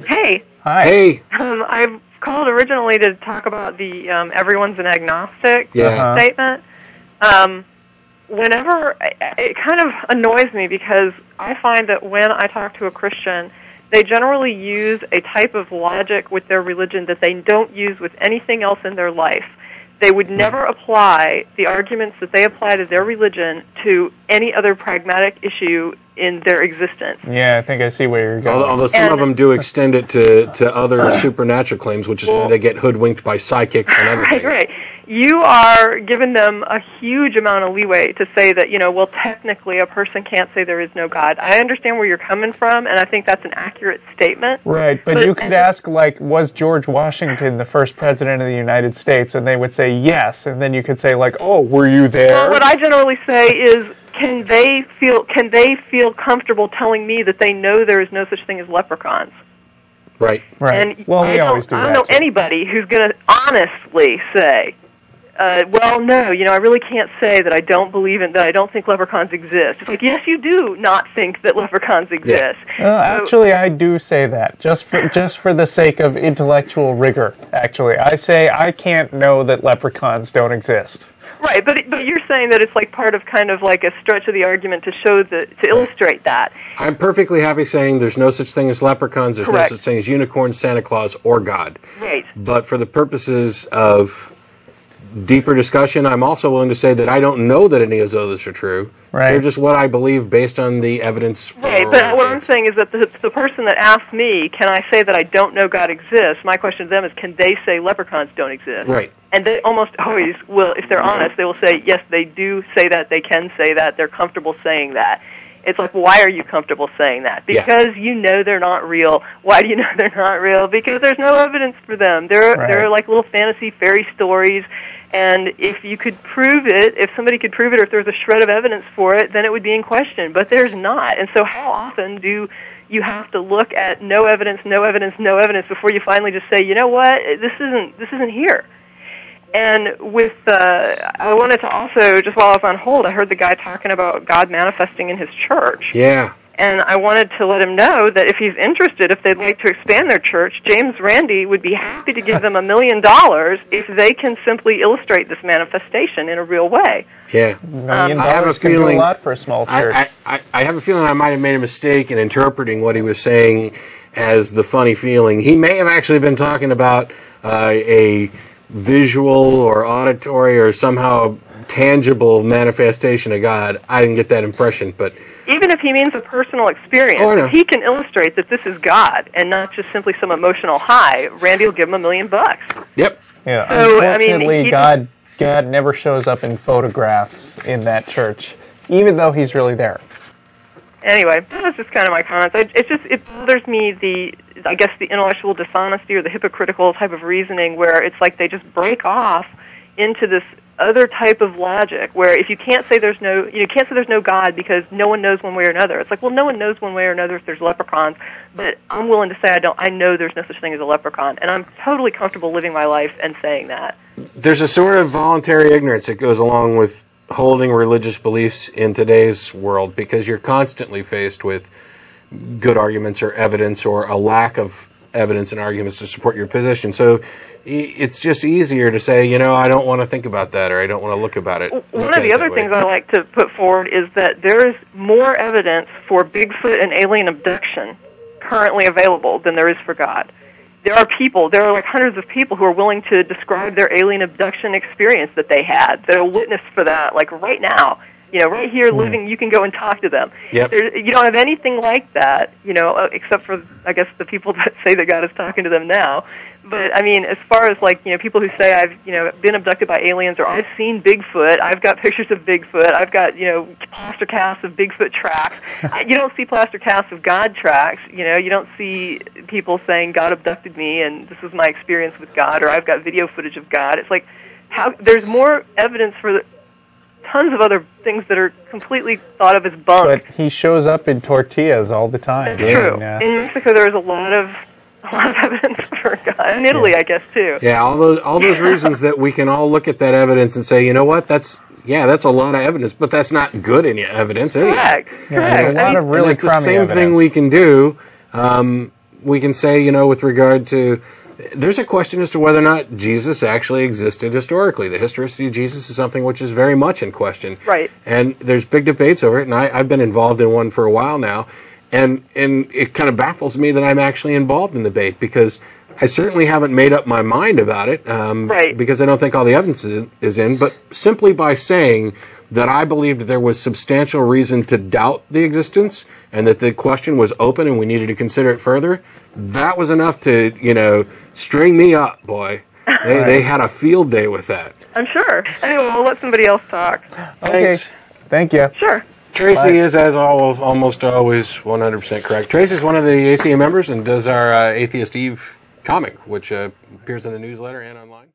Hey. Hi. Hey. I called originally to talk about the everyone's an agnostic statement. Whenever, it kind of annoys me because I find that when I talk to a Christian, they generally use a type of logic with their religion that they don't use with anything else in their life. They would never apply the arguments that they apply to their religion to any other pragmatic issue in their existence. Yeah, I think I see where you're going. Although some of them do extend it to other supernatural claims, which is why they get hoodwinked by psychics and other things. Right. You are giving them a huge amount of leeway to say that, well, technically a person can't say there is no God. I understand where you're coming from, and I think that's an accurate statement. Right, but you could ask, was George Washington the first president of the United States? And they would say yes, and then you could say, oh, were you there? Well, what I generally say is, can they feel comfortable telling me that they know there is no such thing as leprechauns? Right. And well, we always do that. I don't know anybody who's going to honestly say, well, no, I really can't say that I don't believe in, that I don't think leprechauns exist. It's like, yes, you do not think that leprechauns exist. Actually, I do say that, just for the sake of intellectual rigor, actually. I say I can't know that leprechauns don't exist. Right, but you're saying that it's part of kind of like a stretch of the argument to show to illustrate that. I'm perfectly happy saying there's no such thing as leprechauns, there's no such thing as unicorns, Santa Claus, or God. Right. But for the purposes of deeper discussion, I'm also willing to say that I don't know that any of those are true. Right. They're just what I believe based on the evidence. Right, but what I'm saying is that the person that asked me, can I say that I don't know God exists, my question to them is, can they say leprechauns don't exist? Right. And they almost always will, if they're honest, they will say, yes, they do say that, they can say that, they're comfortable saying that. It's like, why are you comfortable saying that? Because you know they're not real. Why do you know they're not real? Because there's no evidence for them. They're like little fantasy fairy stories. And if you could prove it, if somebody could prove it, or if there's a shred of evidence for it, then it would be in question. But there's not. And so how often do you have to look at no evidence before you finally just say, you know what, this isn't here? And with, I wanted to also, just while I was on hold, I heard the guy talking about God manifesting in his church. Yeah. And I wanted to let him know that if he's interested, if they'd like to expand their church, James Randi would be happy to give them $1 million if they can simply illustrate this manifestation in a real way. Yeah. I have a feeling, do a lot for a small church. I have a feeling I might have made a mistake in interpreting what he was saying as the funny feeling. He may have actually been talking about a visual or auditory or somehow tangible manifestation of God. I didn't get that impression, but even if he means a personal experience, if he can illustrate that this is God and not just simply some emotional high, Randy will give him $1 million. Yep. Yeah. So, unfortunately, God never shows up in photographs in that church, even though he's really there. Anyway, that's just kind of my comments. It bothers me the intellectual dishonesty or the hypocritical type of reasoning where it's like they just break off into this other type of logic where if you can't say there's no God because no one knows one way or another. It's like, well, no one knows one way or another if there's leprechauns, but I'm willing to say I know there's no such thing as a leprechaun, and I'm totally comfortable living my life and saying that. There's a sort of voluntary ignorance that goes along with holding religious beliefs in today's world because you're constantly faced with good arguments or evidence or a lack of evidence and arguments to support your position. So it's just easier to say, I don't want to think about that or I don't want to look about it. One of the other things I like to put forward is that there is more evidence for Bigfoot and alien abduction currently available than there is for God. There are like hundreds of people who are willing to describe their alien abduction experience that they had, that are witness for that, like right now. Right here living, you can go and talk to them. Yep. You don't have anything like that, except for, I guess, the people that say that God is talking to them now. But, I mean, as far as, people who say I've, been abducted by aliens or I've seen Bigfoot, I've got pictures of Bigfoot, I've got, plaster casts of Bigfoot tracks. You don't see plaster casts of God tracks, you don't see people saying God abducted me and this was my experience with God, or I've got video footage of God. It's like, there's more evidence for tons of other things that are completely thought of as bunk. But he shows up in tortillas all the time. That's true. In Mexico, there is a lot of evidence for God. In Italy, I guess, too. Yeah, all those reasons that we can all look at that evidence and say, you know what, that's a lot of evidence, but that's not good evidence anyway. Correct. A lot of really it's the same thing we can do. we can say, with regard to, there's a question as to whether or not Jesus actually existed historically. The historicity of Jesus is something which is very much in question. Right. And there's big debates over it, and I've been involved in one for a while now. And it kind of baffles me that I'm actually involved in the debate, because I certainly haven't made up my mind about it, Right. because I don't think all the evidence is in. But simply by saying that I believed there was substantial reason to doubt the existence and that the question was open and we needed to consider it further, that was enough to, string me up, boy. They had a field day with that. I'm sure. Anyway, we'll let somebody else talk. Thanks. Okay. Thank you. Sure. Tracy Bye. is, as almost always, 100% correct. Tracy is one of the ACA members and does our Atheist Eve comic, which appears in the newsletter and online.